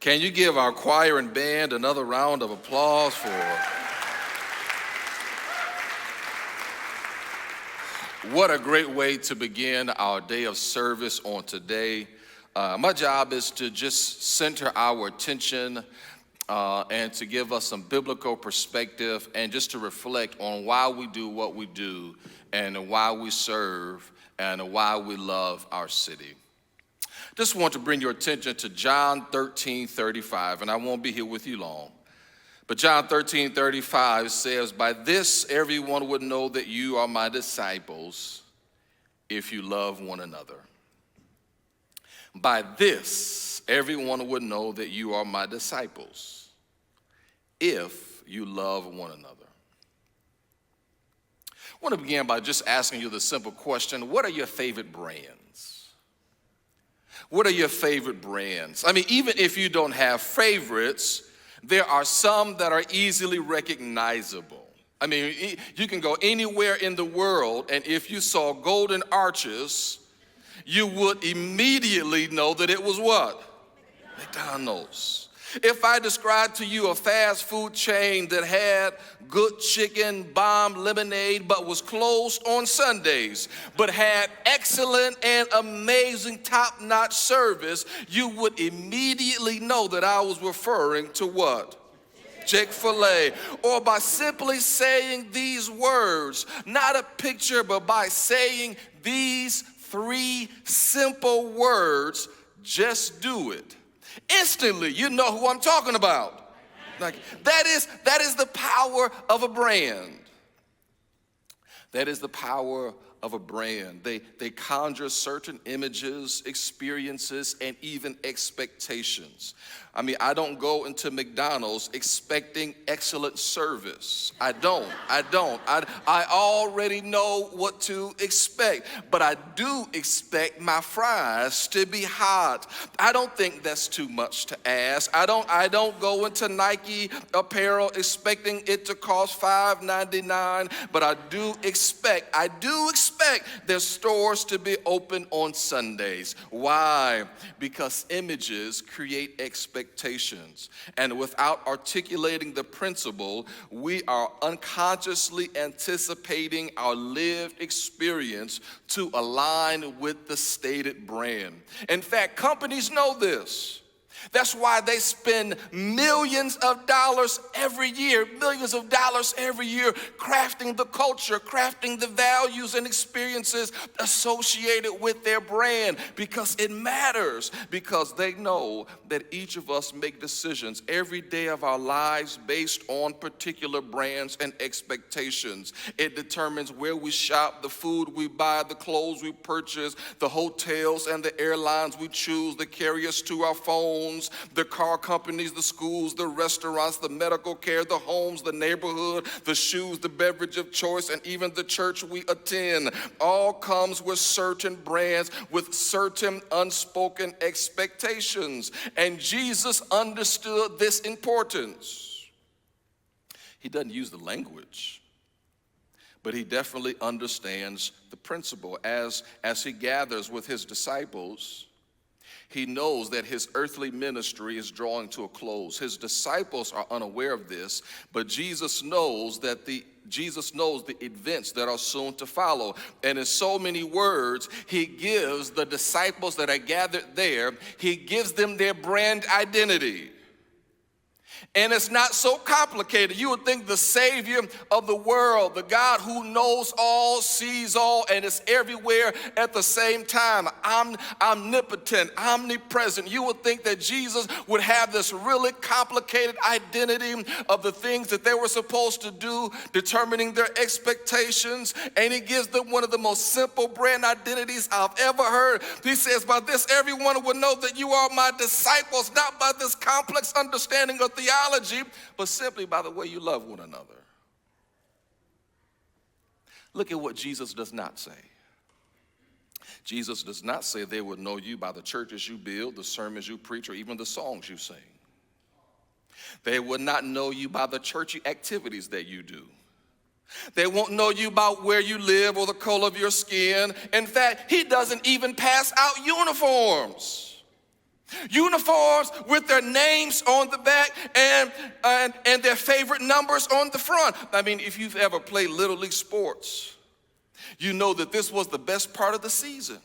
Can you give our choir and band another round of applause for what a great way to begin our day of service on today. My job is to just center our attention and to give us some biblical perspective and just to reflect on why we do what we do and why we serve and why we love our city. Just want to bring your attention to John 13:35, and I won't be here with you long. But John 13:35 says, "By this everyone would know that you are my disciples if you love one another." By this everyone would know that you are my disciples if you love one another. I want to begin by just asking you the simple question, what are your favorite brands? What are your favorite brands? I mean, even if you don't have favorites, there are some that are easily recognizable. I mean, you can go anywhere in the world, and if you saw golden arches, you would immediately know that it was what? McDonald's. If I described to you a fast food chain that had good chicken, bomb lemonade, but was closed on Sundays, but had excellent and amazing top-notch service, you would immediately know that I was referring to what? Chick-fil-A. Or by simply saying these words, not a picture, but by saying these three simple words, just do it. Instantly, you know who I'm talking about. Like that is the power of a brand. That is the power of a brand. They conjure certain images, experiences, and even expectations. I mean, I don't go into McDonald's expecting excellent service. I don't. I already know what to expect, but I do expect my fries to be hot. I don't think that's too much to ask. I don't go into Nike apparel expecting it to cost $5.99, but I do expect their stores to be open on Sundays. Why? Because images create expectations. And without articulating the principle, we are unconsciously anticipating our lived experience to align with the stated brand. In fact, companies know this. That's why they spend millions of dollars every year, crafting the culture, crafting the values and experiences associated with their brand, because it matters, because they know that each of us make decisions every day of our lives based on particular brands and expectations. It determines where we shop, the food we buy, the clothes we purchase, the hotels and the airlines we choose that carry us to our phones, the car companies, the schools, the restaurants, the medical care, the homes, the neighborhood, the shoes, the beverage of choice, and even the church we attend. All comes with certain brands, with certain unspoken expectations. And Jesus understood this importance. He doesn't use the language, but he definitely understands the principle. As he gathers with his disciples, he knows that his earthly ministry is drawing to a close. His disciples are unaware of this, but Jesus knows the events that are soon to follow. And in so many words, he gives the disciples that are gathered there, he gives them their brand identity. And it's not so complicated. You would think the Savior of the world, the God who knows all, sees all, and is everywhere at the same time, omnipotent, omnipresent. You would think that Jesus would have this really complicated identity of the things that they were supposed to do, determining their expectations, and he gives them one of the most simple brand identities I've ever heard. He says, by this everyone will know that you are my disciples, not by this complex understanding of theology, but simply by the way you love one another. Look at what Jesus does not say. Jesus does not say they would know you by the churches you build, the sermons you preach, or even the songs you sing. They would not know you by the churchy activities that you do. They won't know you about where you live or the color of your skin. In fact, he doesn't even pass out uniforms. Uniforms with their names on the back and their favorite numbers on the front. I mean, if you've ever played Little League sports, you know that this was the best part of the season.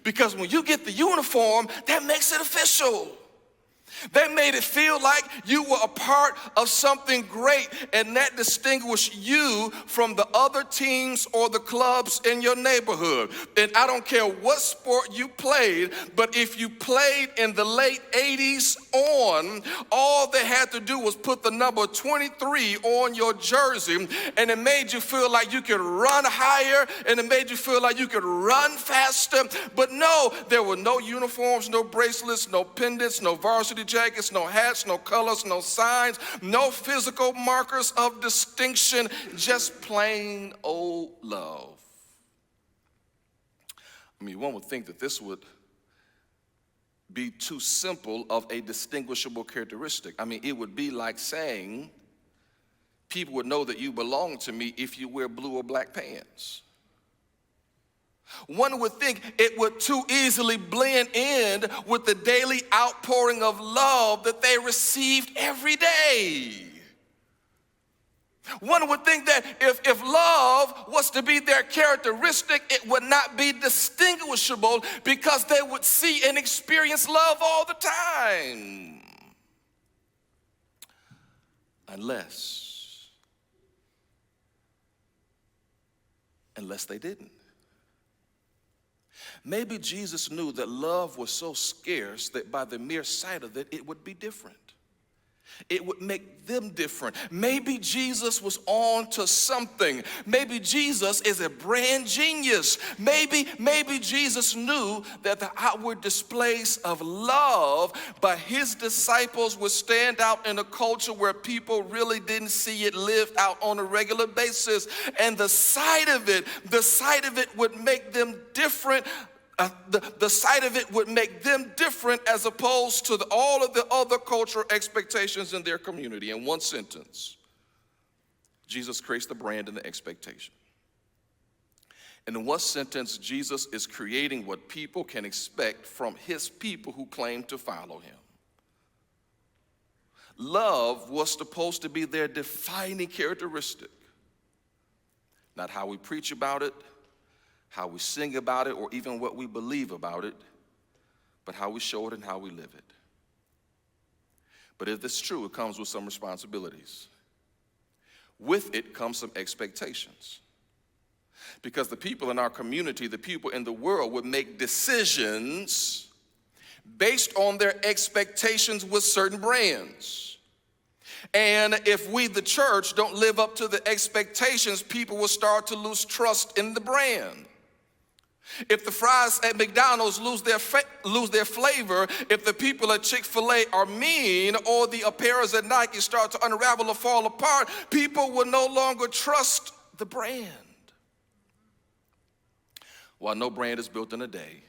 Because when you get the uniform, that makes it official. They made it feel like you were a part of something great, and that distinguished you from the other teams or the clubs in your neighborhood. And I don't care what sport you played, but if you played in the late 80s on, all they had to do was put the number 23 on your jersey, and it made you feel like you could run higher, and it made you feel like you could run faster. But no, there were no uniforms, no bracelets, no pendants, no varsity jackets, no hats, no colors, no signs, no physical markers of distinction, just plain old love. I mean, one would think that this would be too simple of a distinguishable characteristic. I mean, it would be like saying people would know that you belong to me if you wear blue or black pants. One would think it would too easily blend in with the daily outpouring of love that they received every day. One would think that if love was to be their characteristic, it would not be distinguishable because they would see and experience love all the time. Unless they didn't. Maybe Jesus knew that love was so scarce that by the mere sight of it, it would be different. It would make them different. Maybe Jesus was on to something. Maybe Jesus is a brand genius. Maybe Jesus knew that the outward displays of love by his disciples would stand out in a culture where people really didn't see it lived out on a regular basis. And the sight of it would make them different. The sight of it would make them different as opposed to all of the other cultural expectations in their community. In one sentence, Jesus creates the brand and the expectation. And in one sentence, Jesus is creating what people can expect from his people who claim to follow him. Love was supposed to be their defining characteristic. Not how we preach about it, how we sing about it, or even what we believe about it, but how we show it and how we live it. But if it's true, it comes with some responsibilities. With it comes some expectations. Because the people in our community, the people in the world would make decisions based on their expectations with certain brands. And if we, the church, don't live up to the expectations, people will start to lose trust in the brand. If the fries at McDonald's lose their flavor, if the people at Chick-fil-A are mean, or the apparels at Nike start to unravel or fall apart, people will no longer trust the brand. While no brand is built in a day,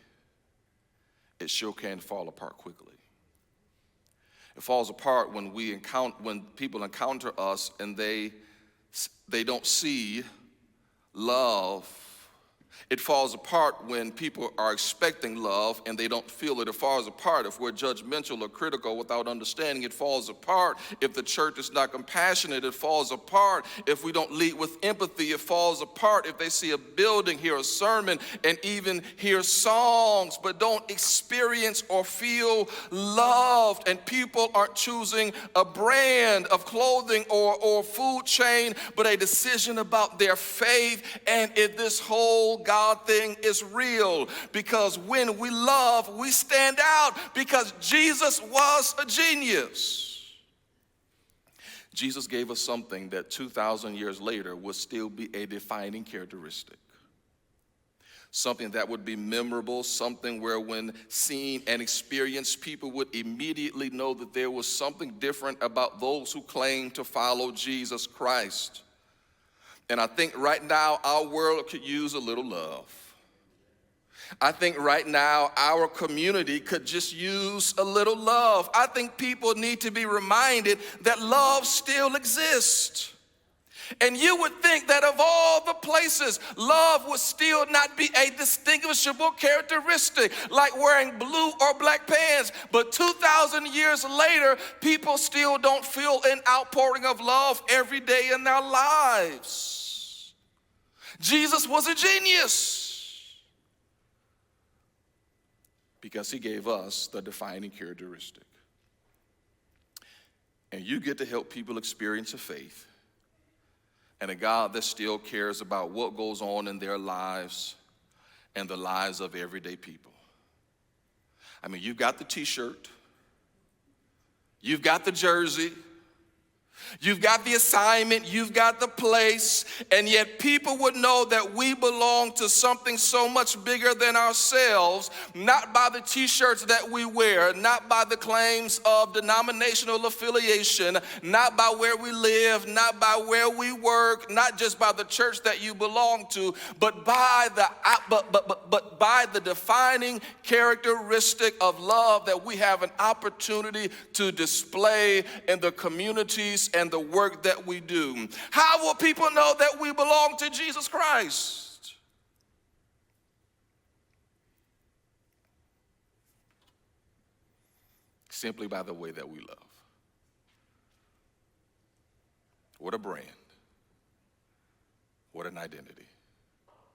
it sure can fall apart quickly. It falls apart when people encounter us and they don't see love. It falls apart when people are expecting love and they don't feel it. It falls apart if we're judgmental or critical without understanding. It falls apart if the church is not compassionate. It falls apart if we don't lead with empathy. It falls apart if they see a building, hear a sermon, and even hear songs, but don't experience or feel loved. And people aren't choosing a brand of clothing or food chain, but a decision about their faith. And if this whole God thing is real, because when we love, we stand out, because Jesus was a genius. Jesus gave us something that 2,000 years later would still be a defining characteristic. Something that would be memorable, something where when seen and experienced, people would immediately know that there was something different about those who claim to follow Jesus Christ. And I think right now our world could use a little love. I think right now our community could just use a little love. I think people need to be reminded that love still exists. And you would think that of all the places, love would still not be a distinguishable characteristic, like wearing blue or black pants. But 2,000 years later, people still don't feel an outpouring of love every day in their lives. Jesus was a genius because he gave us the defining characteristic. And you get to help people experience a faith and a God that still cares about what goes on in their lives and the lives of everyday people. I mean, you've got the t-shirt, you've got the jersey, you've got the assignment, you've got the place, and yet people would know that we belong to something so much bigger than ourselves, not by the t-shirts that we wear, not by the claims of denominational affiliation, not by where we live, not by where we work, not just by the church that you belong to, but by the defining characteristic of love that we have an opportunity to display in the communities and the work that we do. How will people know that we belong to Jesus Christ? Simply by the way that we love. What a brand. What an identity.